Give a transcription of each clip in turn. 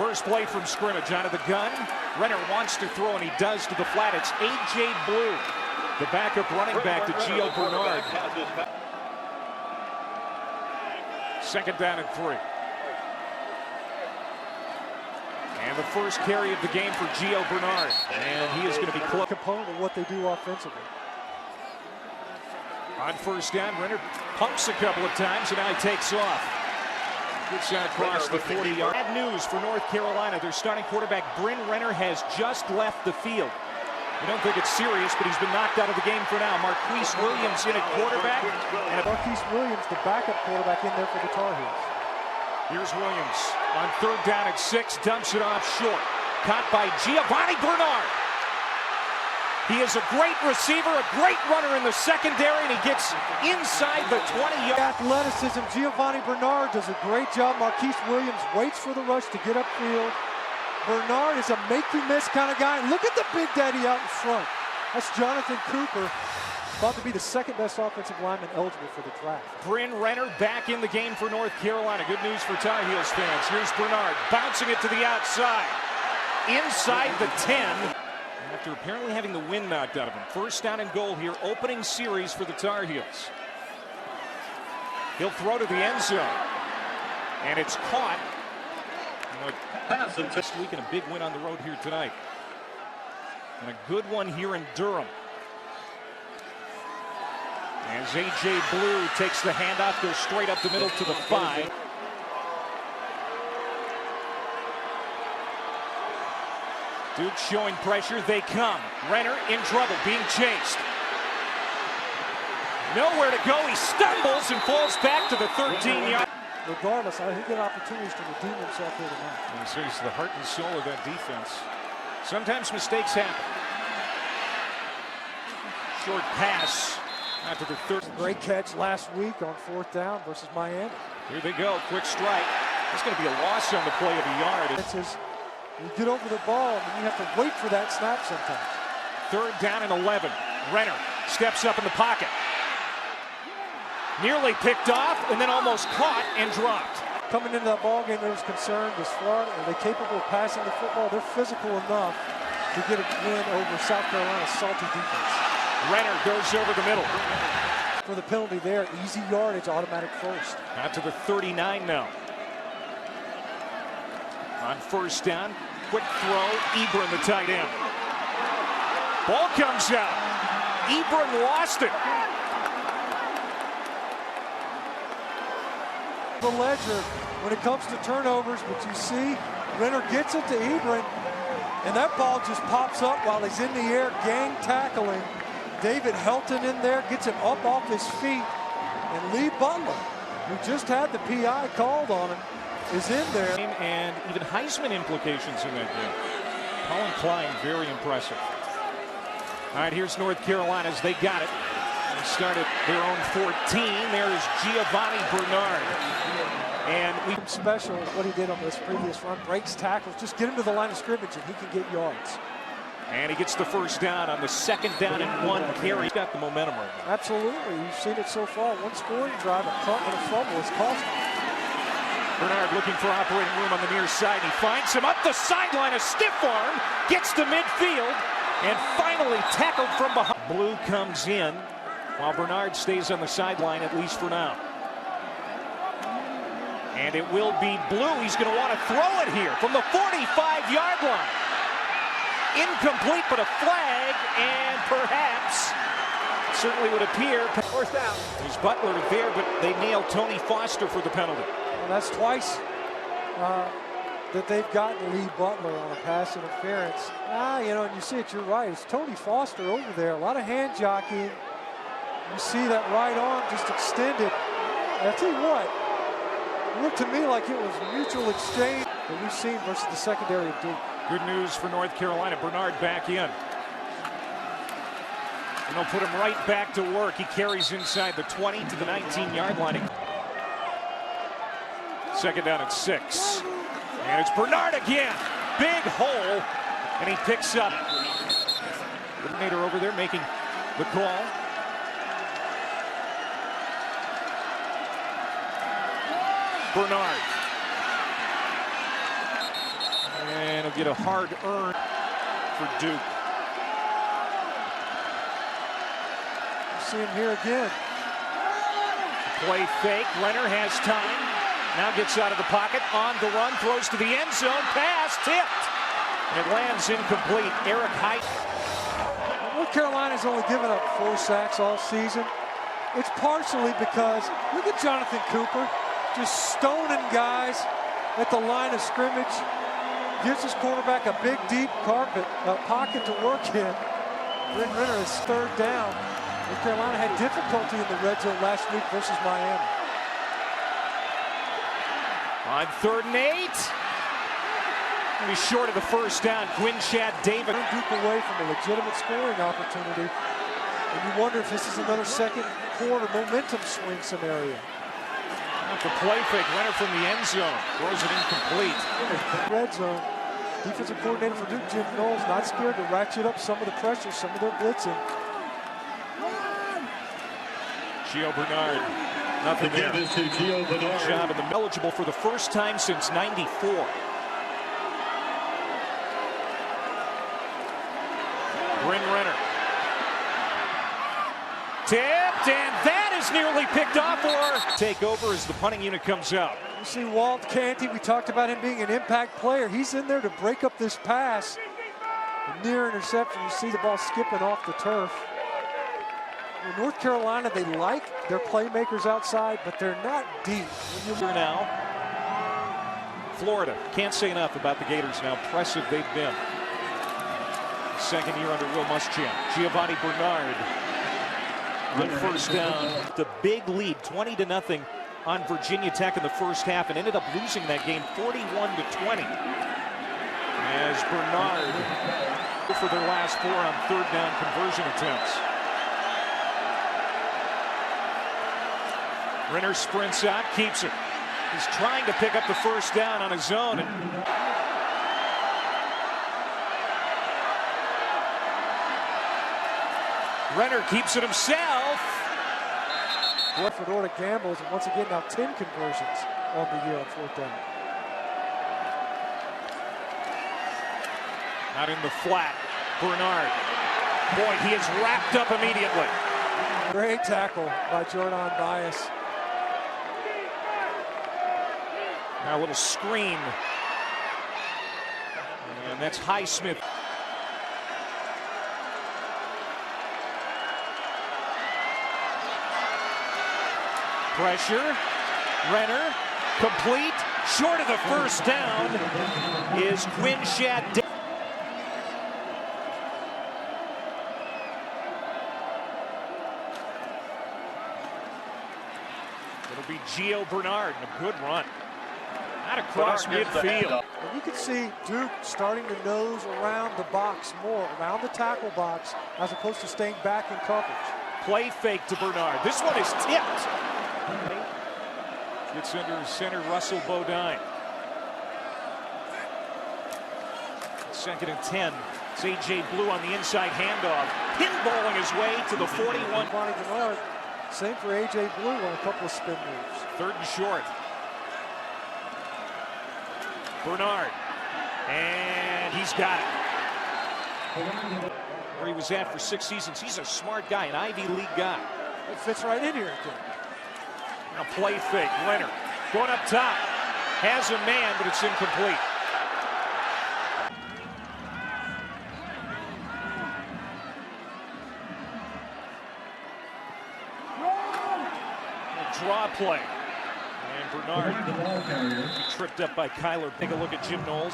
First play from scrimmage out of the gun. Renner wants to throw, and he does to the flat. It's A.J. Blue, the backup running back to Gio Bernard. Second down and 3. And the first carry of the game for Gio Bernard. And he is going to be close. Component of what they do offensively. On first down, Renner pumps a couple of times, and now he takes off. Good shot across the 40-yard. Bad news for North Carolina. Their starting quarterback, Bryn Renner, has just left the field. I don't think it's serious, but he's been knocked out of the game for now. Marquise Williams in at quarterback. And Marquise Williams, the backup quarterback, in there for the Tar Heels. Here's Williams on third down at 6, dumps it off short. Caught by Giovanni Bernard. He is a great receiver, a great runner in the secondary, and he gets inside the 20-yard. Athleticism, Giovanni Bernard does a great job. Marquise Williams waits for the rush to get upfield. Bernard is a make-you-miss kind of guy. Look at the Big Daddy out in front. That's Jonathan Cooper, about to be the second best offensive lineman eligible for the draft. Bryn Renner back in the game for North Carolina. Good news for Tar Heels fans. Here's Bernard bouncing it to the outside. Inside the 10. After apparently having the wind knocked out of him. First down and goal here. Opening series for the Tar Heels. He'll throw to the end zone. And it's caught. This week and a big win on the road here tonight. And a good one here in Durham. As A.J. Blue takes the handoff, goes straight up the middle to the 5. Duke showing pressure, they come. Renner in trouble, being chased. Nowhere to go, he stumbles and falls back to the 13-yard. Regardless, I think he get opportunities to redeem himself here tonight. And so he's the heart and soul of that defense. Sometimes mistakes happen. Short pass out to the third. Great catch last week on fourth down versus Miami. Here they go, quick strike. It's going to be a loss on the play of a yard. It's his, you get over the ball, and you have to wait for that snap sometimes. Third down and 11. Renner steps up in the pocket. Nearly picked off, and then almost caught and dropped. Coming into that ball game, there was concern, is Florida, are they capable of passing the football? They're physical enough to get a win over South Carolina's salty defense. Renner goes over the middle. For the penalty there, easy yardage, automatic first. Out to the 39 now. On first down, quick throw, Ebron the tight end. Ball comes out. Ebron lost it. The ledger when it comes to turnovers, but you see Renner gets it to Ebron, and that ball just pops up while he's in the air, gang tackling. David Helton in there, gets him up off his feet, and Lee Butler, who just had the PI called on him, is in there. And even Heisman implications in that game. Colin Klein, very impressive. All right, here's North Carolina's. They got it. They started their own 14. There is Giovanni Bernard. And we special is what he did on this previous run. Breaks tackles. Just get him to the line of scrimmage and he can get yards. And he gets the first down on the second down and 1 carry. He's got the momentum right now. Absolutely. You've seen it so far. One scoring drive, a punt and a fumble is costing. Bernard looking for operating room on the near side. He finds him up the sideline. A stiff arm gets to midfield and finally tackled from behind. Blue comes in while Bernard stays on the sideline, at least for now. And it will be Blue. He's going to want to throw it here from the 45-yard line. Incomplete, but a flag, and perhaps, certainly would appear. Fourth down. There's Butler there, but they nailed Tony Foster for the penalty. Well, that's twice that they've gotten Lee Butler on a pass interference. You know, and you see it, you're right. It's Tony Foster over there. A lot of hand jockeying. You see that right arm just extended. And I'll tell you what, it looked to me like it was a mutual exchange that we've seen versus the secondary of Duke. Good news for North Carolina. Bernard back in. And they'll put him right back to work. He carries inside the 20 to the 19-yard line. Second down at 6. And it's Bernard again. Big hole. And he picks up. Coordinator over there making the call. Bernard. And he'll get a hard earn for Duke. See him here again. Play fake. Renner has time. Now gets out of the pocket. On the run. Throws to the end zone. Pass tipped. It lands incomplete. Eric Height. North Carolina's only given up 4 sacks all season. It's partially because, look at Jonathan Cooper, just stoning guys at the line of scrimmage. Gives his quarterback a big, deep pocket to work in. Bryn Renner is 3rd down. North Carolina had difficulty in the red zone last week versus Miami. On 3rd and 8. He's short of the first down. Quinshad Davis. Duke away from a legitimate scoring opportunity. And you wonder if this is another second quarter momentum swing scenario. The play fake. Renner from the end zone. Throws it incomplete. Red zone. Defensive coordinator for Duke, Jim Knowles, not scared to ratchet up some of the pressure, some of their blitzing. Gio Bernard. Nothing there. Good job of them. Eligible for the first time since '94. Bryn Renner. Tipped, and that is nearly picked off or take over as the punting unit comes out. You see Walt Canty, we talked about him being an impact player. He's in there to break up this pass. A near interception, you see the ball skipping off the turf. In North Carolina, they like their playmakers outside, but they're not deep. Here now, Florida. Can't say enough about the Gators and how impressive they've been. Second year under Will Muschamp. Giovanni Bernard on first down. The big lead, 20-0 on Virginia Tech in the first half, and ended up losing that game 41-20. As Bernard for their last 4 on 3rd down conversion attempts. Renner sprints out, keeps it. He's trying to pick up the first down on his own. Renner keeps it himself. Fedora gambles, and once again now 10 conversions on the year on 4th down. Out in the flat, Bernard. Boy, he is wrapped up immediately. Great tackle by Jordan Bias. Now a little screen. And that's Highsmith. Pressure. Renner. Complete. Short of the first down is Quinshad Davis. It'll be Gio Bernard. A good run. Out across midfield. And you can see Duke starting to nose around the box more, around the tackle box, as opposed to staying back in coverage. Play fake to Bernard. This one is tipped. Gets under center Russell Bodine. 2nd and 10. It's A.J. Blue on the inside handoff. Pinballing his way to the 41. Bonnie Bernard, same for A.J. Blue on a couple of spin moves. 3rd and short. Bernard. And he's got it. Where he was at for 6 seasons. He's a smart guy, an Ivy League guy. It fits right in here again. Now play fake. Renner going up top. Has a man, but it's incomplete. A draw play. And Bernard he tripped up by Kyler. Take a look at Jim Knowles.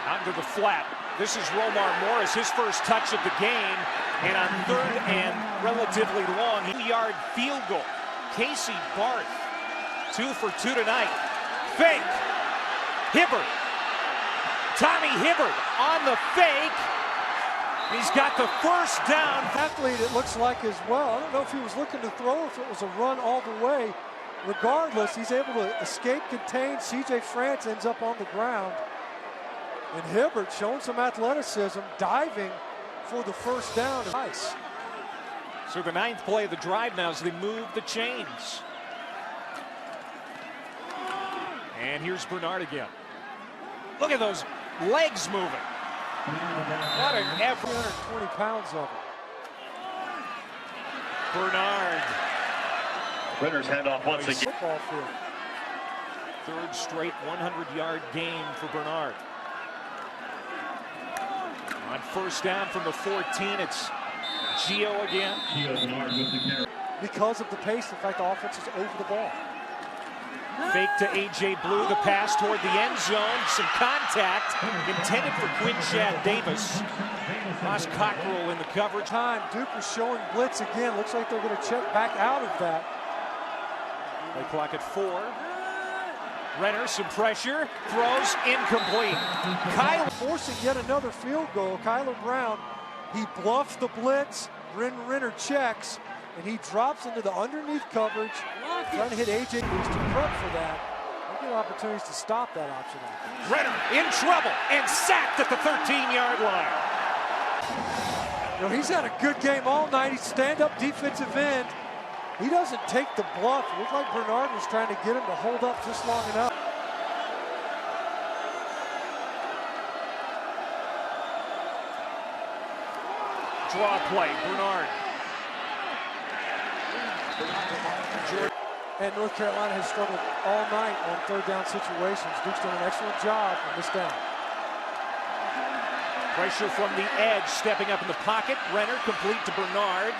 Onto the flat. This is Romar Morris, his first touch of the game. And on 3rd and relatively long, 2-yard field goal. Casey Barth, 2 for 2 tonight. Fake. Hibbert. Tommy Hibbert on the fake. He's got the first down. Athlete, it looks like as well. I don't know if he was looking to throw, if it was a run all the way. Regardless, he's able to escape, contain. C.J. France ends up on the ground. And Hibbert showing some athleticism, diving for the first down. Nice. So the 9th play of the drive now as they move the chains. And here's Bernard again. Look at those legs moving. What an effort. 220 pounds of it. Bernard. Renner's handoff once again. Football field. Third straight 100-yard game for Bernard. On first down from the 14, it's Gio again. Because of the pace, in fact, the offense is over the ball. Fake to A.J. Blue, the pass toward the end zone. Some contact intended for Quinshad Davis. Ross Cockrell in the coverage. Time, Duke is showing blitz again. Looks like they're going to check back out of that. Play clock at 4. Renner, some pressure, throws incomplete. Kyler forcing yet another field goal. Kyler Brown, he bluffs the blitz. Renner checks, and he drops into the underneath coverage, trying to hit A.J. Blues to prep for that. They get opportunities to stop that option. Renner in trouble and sacked at the 13-yard line. You know, he's had a good game all night. He's stand-up defensive end. He doesn't take the bluff. It looked like Bernard was trying to get him to hold up just long enough. Draw play, Bernard. And North Carolina has struggled all night on third down situations. Duke's done an excellent job on this down. Pressure from the edge, stepping up in the pocket. Renner complete to Bernard.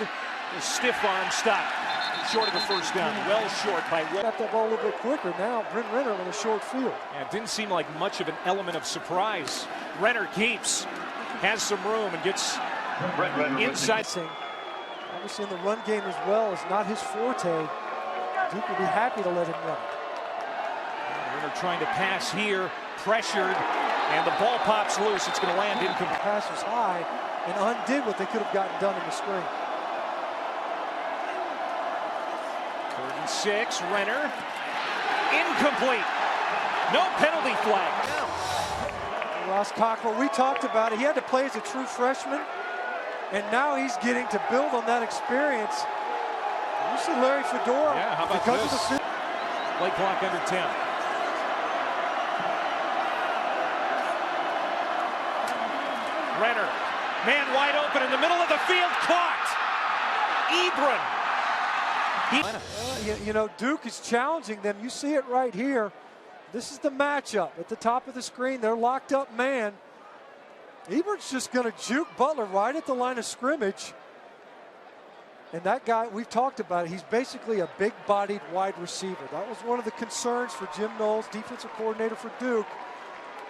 A stiff arm stop. Short of the first down. Well short by Will. Got that ball a little bit quicker. Now Brent Renner with a short field. And it didn't seem like much of an element of surprise. Renner keeps. Has some room and gets inside. Obviously in the run game as well is not his forte. Duke will be happy to let him run. Renner trying to pass here. Pressured. And the ball pops loose. It's going to land incomplete. The pass was high and undid what they could have gotten done in the screen. 3rd and 6. Renner. Incomplete. No penalty flag. Ross Cockrell, we talked about it. He had to play as a true freshman, and now he's getting to build on that experience. You see Larry Fedora. Yeah, how about because this? Of the Play clock under 10. Renner, man wide open in the middle of the field, caught. Ebron. you know, Duke is challenging them. You see it right here. This is the matchup at the top of the screen. They're locked up man. Ebron's just going to juke Butler right at the line of scrimmage. And that guy, we've talked about it, he's basically a big-bodied wide receiver. That was one of the concerns for Jim Knowles, defensive coordinator for Duke,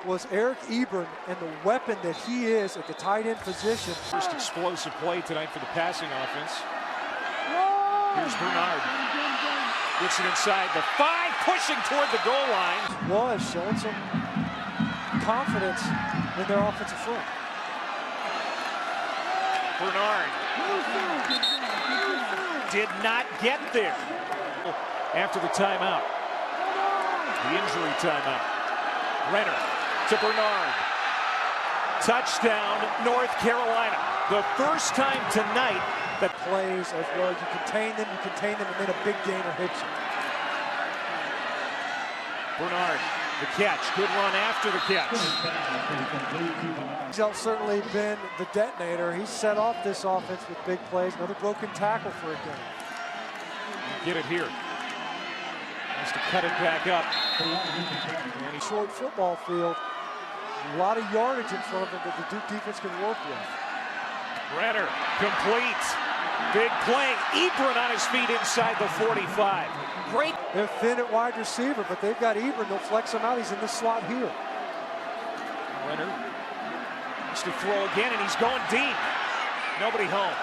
was Eric Ebron and the weapon that he is at the tight end position. First explosive play tonight for the passing offense. Here's Bernard. Gets it inside the 5, pushing toward the goal line. Was showing some confidence in their offensive front. Bernard did not get there after the timeout. The injury timeout. Renner to Bernard. Touchdown, North Carolina. The first time tonight that plays as well. You contain them, and then a big gainer hits you. Bernard, the catch. Good run after the catch. He's certainly been the detonator. He's set off this offense with big plays. Another broken tackle for a game. Get it here. Has to cut it back up. And a short football field. A lot of yardage in front of him that the Duke defense can work with. Renner, complete. Big play. Ebron on his feet inside the 45. Great. They're thin at wide receiver, but they've got Ebron. They'll flex him out. He's in the slot here. Renner wants to throw again, and he's going deep. Nobody home.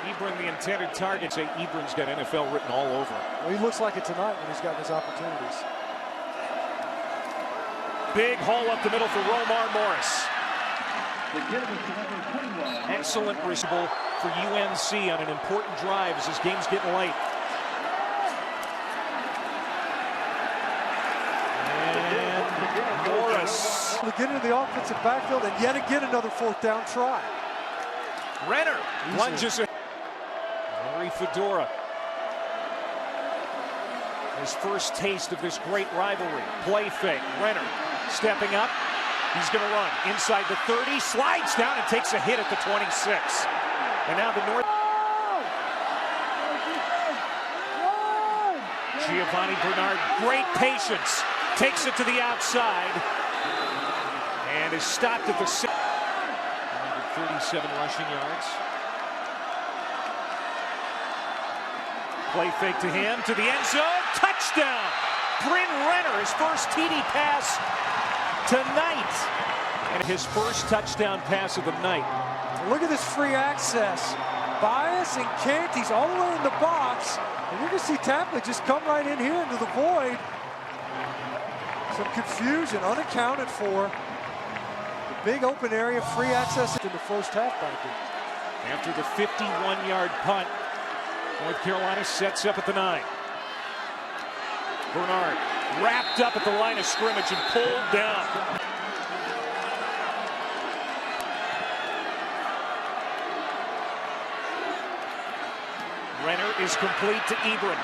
Ebron, the intended target. Say Ebron's got NFL written all over him. Well, he looks like it tonight when he's gotten his opportunities. Big hole up the middle for Romar Morris. Excellent receiver for UNC on an important drive as this game's getting late. And Morris. To get into the offensive backfield and yet again another 4th down try. Renner lunges in. Larry Fedora. His first taste of this great rivalry. Play fake. Renner stepping up. He's going to run inside the 30, slides down and takes a hit at the 26. And now the North. Giovanni Bernard, great patience, takes it to the outside and is stopped at the 37 rushing yards. Play fake to him, to the end zone, touchdown! Bryn Renner, his first TD pass tonight, and his first touchdown pass of the night. Look at this free access. Bias and Canty's all the way in the box, and you're going to see Tapley just come right in here into the void. Some confusion, unaccounted for. The big open area, free access in the first half by Duke. After the 51-yard punt, North Carolina sets up at the 9. Bernard wrapped up at the line of scrimmage and pulled down. Renner is complete to Ebron.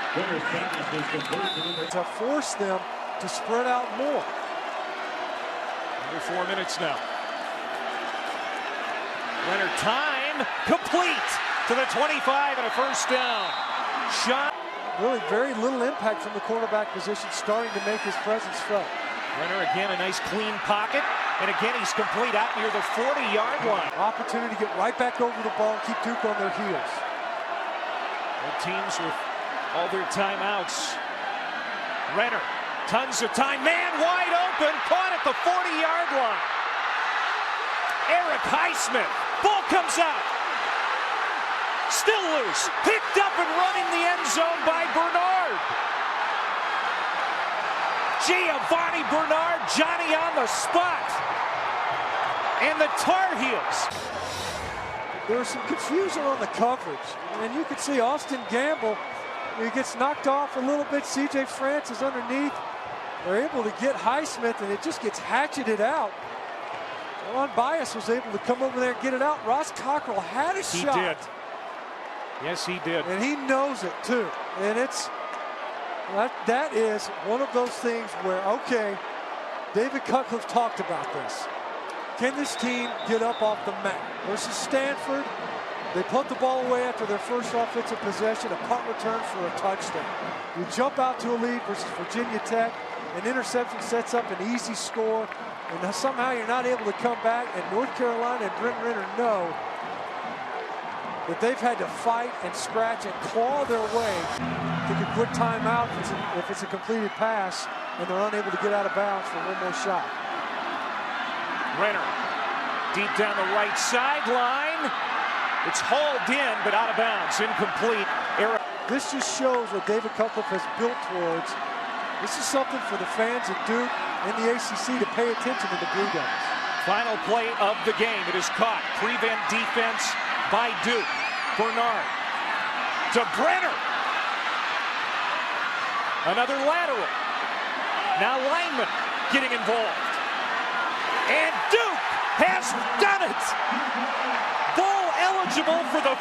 To force them to spread out more. Under 4 minutes now. Renner time complete to the 25 and a first down. Shot. Really very little impact from the quarterback position, starting to make his presence felt. Renner again, a nice clean pocket. And again, he's complete out near the 40-yard line. Opportunity to get right back over the ball and keep Duke on their heels. Both teams with all their timeouts. Renner, tons of time, man wide open, caught at the 40-yard line. Eric Highsmith, ball comes out. Still loose, picked up and running the end zone by Bernard. Giovanni Bernard, Johnny on the spot. And the Tar Heels. There was some confusion on the coverage, and you could see Austin Gamble, he gets knocked off a little bit. C.J. Francis underneath. They're able to get Highsmith, and it just gets hatcheted out. Ron Bias was able to come over there and get it out. Ross Cockrell had a shot. He did. Yes, he did. And he knows it, too. And that is one of those things where, okay, David Cutcliffe talked about this. Can this team get up off the mat? Versus Stanford, they punt the ball away after their first offensive possession, a punt return for a touchdown. You jump out to a lead versus Virginia Tech, an interception sets up an easy score, and somehow you're not able to come back, and North Carolina and Bryn Renner know that they've had to fight and scratch and claw their way to a quick timeout if it's a completed pass, and they're unable to get out of bounds for one more shot. Renner, deep down the right sideline. It's hauled in, but out of bounds, incomplete. Eric. This just shows what David Cutcliffe has built towards. This is something for the fans at Duke and the ACC to pay attention to the Blue Devils. Final play of the game. It is caught. Prevent defense by Duke. Bernard to Brenner. Another lateral. Now lineman getting involved. And Duke has done it. Bowl eligible for the